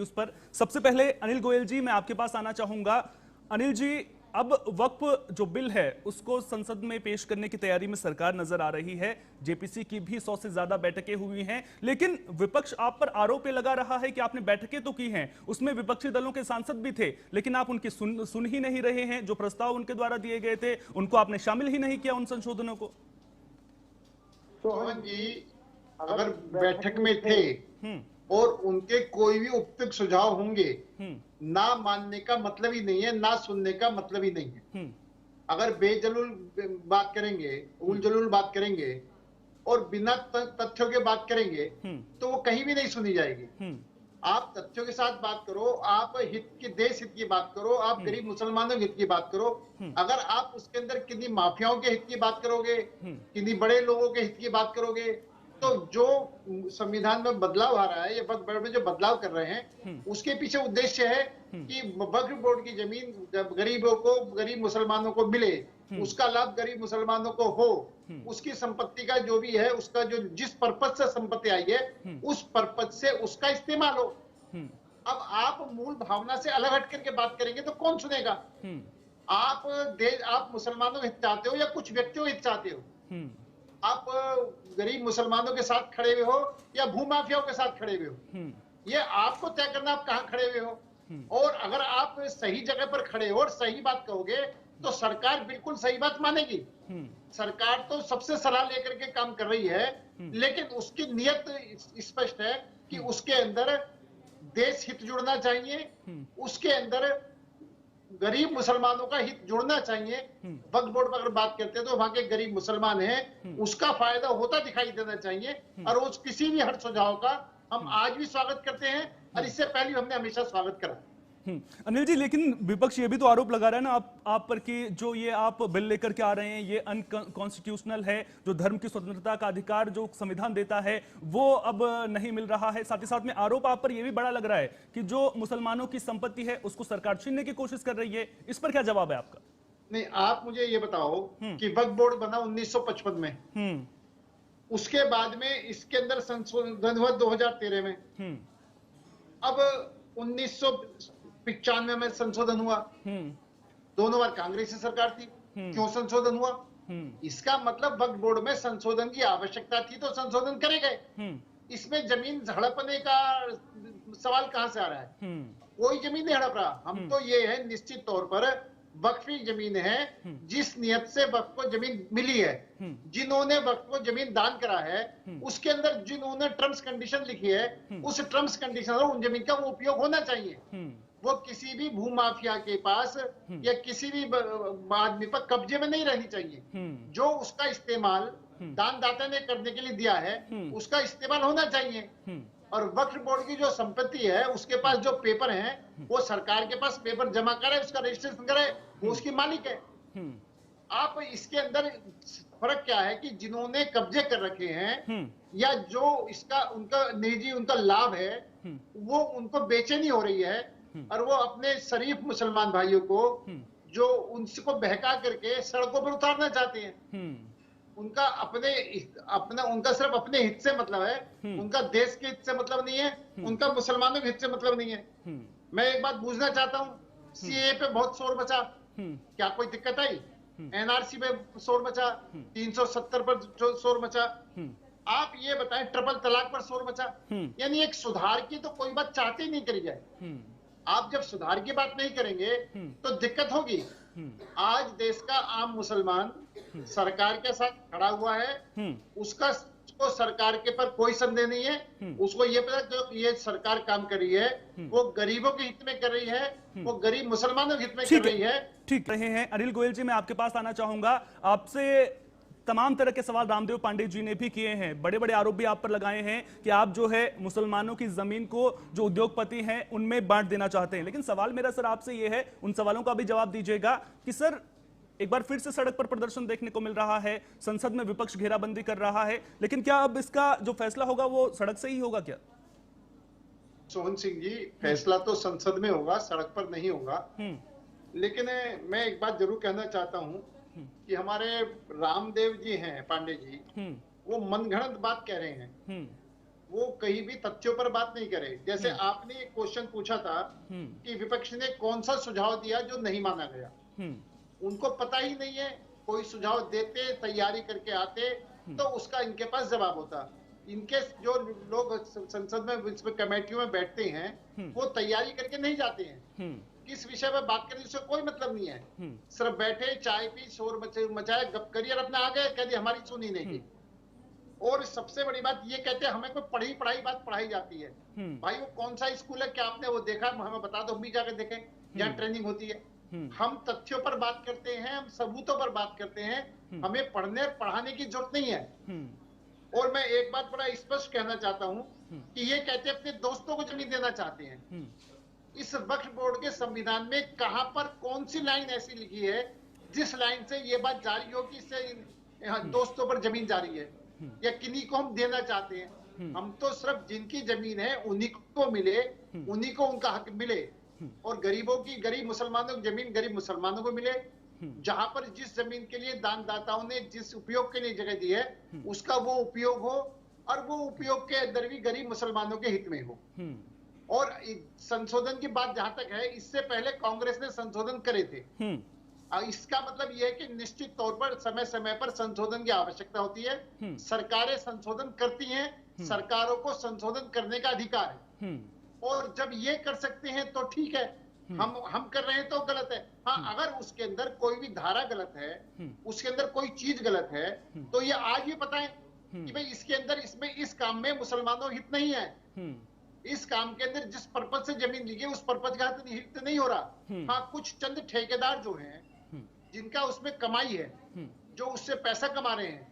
उस पर सबसे पहले अनिल गोयल जी, मैं आपके पास आना चाहूंगा। अनिल जी, अब वक्फ जो बिल है उसको संसद में पेश करने की तैयारी में सरकार नजर आ रही है। जेपीसी की भी 100 से ज्यादा बैठकें हुई हैं, लेकिन विपक्ष आप पर आरोप लगा रहा है कि आपने बैठकें तो की हैं, उसमें विपक्षी दलों के सांसद भी थे, लेकिन आप उनकी सुन ही नहीं रहे हैं। जो प्रस्ताव उनके द्वारा दिए गए थे उनको आपने शामिल ही नहीं किया, उन संशोधनों को। सोहन जी, अगर बैठक में थे और उनके कोई भी उपयुक्त सुझाव होंगे, ना मानने का मतलब ही नहीं है, ना सुनने का मतलब ही नहीं है। अगर बेजलूल बात करेंगे, उलझुल बात करेंगे और बिना तथ्यों के बात करेंगे तो वो कहीं भी नहीं सुनी जाएगी। आप तथ्यों के साथ बात करो, आप हित की, देश हित की बात करो, आप गरीब मुसलमानों के हित की बात करो। अगर आप उसके अंदर किन्हीं माफियाओं के हित की बात करोगे, किन्हीं बड़े लोगों के हित की बात करोगे, तो जो संविधान में बदलाव आ रहा है, ये वक्फ बोर्ड में जो बदलाव कर रहे हैं, उसके पीछे उद्देश्य है कि वक्फ बोर्ड की जमीन गरीबों को, गरीब मुसलमानों को मिले, उसका लाभ गरीब मुसलमानों को हो, उसकी संपत्ति का जो भी है, उसका जो जिस पर्पज से संपत्ति आई है उस पर्पज से उसका इस्तेमाल हो। अब आप मूल भावना से अलग हट करके बात करेंगे तो कौन सुनेगा? आप मुसलमानों के हित चाहते हो या कुछ व्यक्तियों के हित चाहते हो? आप गरीब मुसलमानों के साथ खड़े हुए हो या भूमाफियाओं के साथ खड़े हुए हो? ये आपको तय करना, आप कहां खड़े हुए हो। और अगर आप सही जगह पर खड़े हो और सही बात कहोगे तो सरकार बिल्कुल सही बात मानेगी। सरकार तो सबसे सलाह लेकर के काम कर रही है, लेकिन उसकी नियत स्पष्ट है कि उसके अंदर देश हित जुड़ना चाहिए, उसके अंदर गरीब मुसलमानों का हित जुड़ना चाहिए। वक्फ बोर्ड पर अगर बात करते हैं तो वहां के गरीब मुसलमान हैं, उसका फायदा होता दिखाई देना चाहिए। और उस किसी भी हर सुझाव का हम आज भी स्वागत करते हैं और इससे पहले हमने हमेशा स्वागत करा। अनिल जी, लेकिन विपक्ष ये भी तो आरोप लगा रहा है ना आप पर कि जो ये आप बिल लेकर के आ रहे हैं ये अनकॉन्स्टिट्यूशनल है। जो धर्म की स्वतंत्रता का अधिकार जो संविधान देता है वो अब नहीं मिल रहा है। साथ ही साथ में आरोप आप पर यह भी बड़ा लग रहा है कि जो मुसलमानों की संपत्ति है उसको सरकार छीनने की कोशिश कर रही है। इस पर क्या जवाब है आपका? नहीं, आप मुझे ये बताओ कि वक्फ बोर्ड बना 1955 में, उसके बाद में इसके अंदर संशोधन हुआ 2013 में, अब 1995 में संशोधन हुआ। दोनों बार कांग्रेस की सरकार थी, क्यों संशोधन हुआ? इसका मतलब वक्फ बोर्ड में संशोधन की आवश्यकता थी तो संशोधन करे गए। इसमें जमीन हड़पने का सवाल कहां से आ रहा है? कोई जमीन नहीं हड़प रहा। हम तो ये है, निश्चित तौर पर वक्फी जमीन है, जिस नियत से वक्फ को जमीन मिली है, जिन्होंने वक्फ को जमीन दान करा है, उसके अंदर जिन्होंने टर्म्स कंडीशन लिखी है, उस टर्म्स कंडीशन और उन जमीन का वो उपयोग होना चाहिए। वो किसी भी भूमाफिया के पास या किसी भी आदमी पर कब्जे में नहीं रहनी चाहिए। जो उसका इस्तेमाल दानदाता ने करने के लिए दिया है उसका इस्तेमाल होना चाहिए। और वक्फ बोर्ड की जो संपत्ति है उसके पास जो पेपर हैं, वो सरकार के पास पेपर जमा करे, उसका रजिस्ट्रेशन करे, वो उसकी मालिक है। आप इसके अंदर फर्क क्या है कि जिन्होंने कब्जे कर रखे हैं या जो इसका उनका निजी उनका लाभ है वो उनको बेचैनी हो रही है और वो अपने शरीफ मुसलमान भाइयों को जो उनको बहका करके सड़कों पर उतारना चाहते हैं। उनका उनका सिर्फ अपने हित से मतलब है, उनका देश के हित से मतलब नहीं है, उनका मुसलमानों के हित से मतलब नहीं है। मैं एक बात पूछना चाहता हूँ, सीएए पे बहुत शोर मचा, क्या कोई दिक्कत आई? एनआरसी पे शोर मचा, 370 पर शोर मचा। आप ये बताएं, ट्रिपल तलाक पर शोर मचा। यानी एक सुधार की तो कोई बात चाहते ही नहीं करी जाए। आप जब सुधार की बात नहीं करेंगे तो दिक्कत होगी। आज देश का आम मुसलमान सरकार के साथ खड़ा हुआ है, उसको सरकार के पर कोई संदेह नहीं है। उसको ये पता जो ये सरकार काम कर रही है वो गरीबों के हित में कर रही है, वो गरीब मुसलमानों के हित में कर रही है। ठीक रहे हैं अनिल गोयल जी, मैं आपके पास आना चाहूंगा। आपसे तमाम तरह के सवाल रामदेव पांडे जी ने भी किए हैं, बड़े बड़े आरोप भी आप पर लगाए हैं कि आप जो है मुसलमानों की जमीन को जो उद्योगपति हैं उनमें बांट देना चाहते हैं। लेकिन सवाल मेरा सर आपसे ये है, उन सवालों का भी जवाब दीजिएगा कि सर एक बार फिर से सड़क पर प्रदर्शन देखने को मिल रहा है, संसद में विपक्ष घेराबंदी कर रहा है, लेकिन क्या अब इसका जो फैसला होगा वो सड़क से ही होगा क्या? सोहन सिंह जी, फैसला तो संसद में होगा, सड़क पर नहीं होगा। लेकिन मैं एक बात जरूर कहना चाहता हूं कि हमारे रामदेव जी हैं, पांडे जी, वो मनगढ़ंत बात कह रहे हैं। वो कहीं भी तथ्यों पर बात नहीं करे। जैसे आपने एक क्वेश्चन पूछा था कि विपक्ष ने कौन सा सुझाव दिया जो नहीं माना गया। उनको पता ही नहीं है। कोई सुझाव देते, तैयारी करके आते, तो उसका इनके पास जवाब होता। इनके जो लोग संसद में इसमें कमेटियों में बैठते हैं, वो तैयारी करके नहीं जाते हैं। किस विषय पर बात करने से कोई मतलब नहीं है। सिर्फ बैठे, चाय पी, शोर मचाया, गप करिए और अपने आ गए, कह दिया हमारी सुनी नहीं गई। और सबसे बड़ी बात ये कहते हैं हमें कोई पढ़ाई बात पढ़ाई जाती है। भाई वो कौन सा स्कूल है, क्या आपने वो देखा, हमें बता दो, हम भी जाकर देखें जहाँ ट्रेनिंग होती है। हम तथ्यों पर बात करते हैं, हम सबूतों पर बात करते हैं। हमें पढ़ाने की जरूरत नहीं है। और मैं एक बात बड़ा स्पष्ट कहना चाहता हूं कि ये कहते अपने दोस्तों को जमीन देना चाहते हैं। इस वक्फ बोर्ड के संविधान में कहां पर कौन सी लाइन ऐसी लिखी है जिस लाइन से ये बात जारी हो कि इससे दोस्तों पर जमीन जारी है या किन्हीं को हम देना चाहते हैं। हम तो सिर्फ जिनकी जमीन है उन्हीं को मिले, उन्हीं को उनका हक मिले। और गरीब मुसलमानों की जमीन गरीब मुसलमानों को मिले। जहां पर जिस जमीन के लिए दानदाताओं ने जिस उपयोग के लिए जगह दी है उसका वो उपयोग हो, और वो उपयोग के अंदर भी गरीब मुसलमानों के हित में हो। और संशोधन की बात जहां तक है, इससे पहले कांग्रेस ने संशोधन करे थे। इसका मतलब यह है कि निश्चित तौर पर समय समय पर संशोधन की आवश्यकता होती है। सरकारें संशोधन करती हैं, सरकारों को संशोधन करने का अधिकार है। और जब ये कर सकते हैं तो ठीक है, हम कर रहे हैं तो गलत है। हाँ, अगर उसके अंदर कोई भी धारा गलत है, उसके अंदर कोई चीज गलत है, तो ये आज भी बताएं कि भाई इसके अंदर इसमें इस काम में मुसलमानों हित नहीं है। इस काम के अंदर जिस पर्पज से जमीन ली गई उस पर्पज का हित नहीं हो रहा। हाँ, कुछ चंद ठेकेदार जो हैं जिनका उसमें कमाई है, जो उससे पैसा कमा रहे हैं,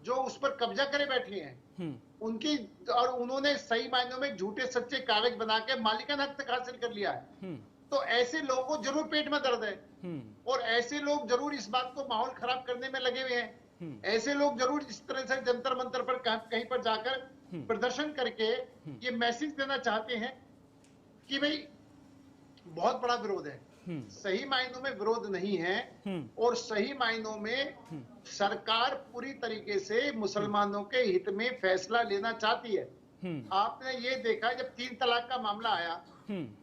जो उस पर कब्जा करे बैठे हैं, उनकी, और उन्होंने सही मायनों में झूठे सच्चे कागज बना के मालिकाना हक तक हासिल कर लिया है। तो ऐसे लोगों को जरूर पेट में दर्द है, और ऐसे लोग जरूर इस बात को माहौल खराब करने में लगे हुए हैं। ऐसे लोग जरूर इस तरह से जंतर मंतर पर कहीं पर जाकर प्रदर्शन करके ये मैसेज देना चाहते हैं कि भाई बहुत बड़ा विरोध है। सही मायनों में विरोध नहीं है, और सही मायनों में सरकार पूरी तरीके से मुसलमानों के हित में फैसला लेना चाहती है। आपने ये देखा जब 3 तलाक का मामला आया,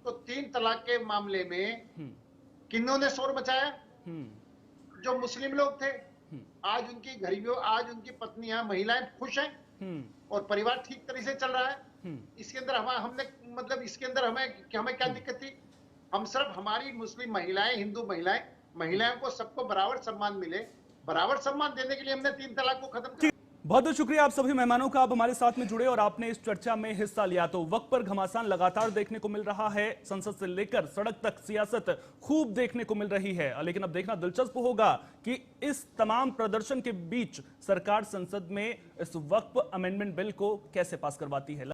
तो 3 तलाक के मामले में किन्होंने शोर मचाया? जो मुस्लिम लोग थे। आज उनकी घरियों, आज उनकी पत्नियां, महिलाएं खुश हैं और परिवार ठीक तरह से चल रहा है। इसके अंदर हमने मतलब इसके अंदर हमें क्या दिक्कत थी? हम सिर्फ हमारी मुस्लिम महिलाएं, हिंदू महिलाओं को सबको बराबर सम्मान मिले, बराबर सम्मान देने के लिए हमने 3 तलाक को खत्म किया। बहुत बहुत शुक्रिया आप सभी मेहमानों का, आप हमारे साथ में जुड़े और आपने इस चर्चा में हिस्सा लिया। तो वक्त पर घमासान लगातार देखने को मिल रहा है, संसद से लेकर सड़क तक सियासत खूब देखने को मिल रही है। लेकिन अब देखना दिलचस्प होगा कि इस तमाम प्रदर्शन के बीच सरकार संसद में इस वक्फ अमेंडमेंट बिल को कैसे पास करवाती है।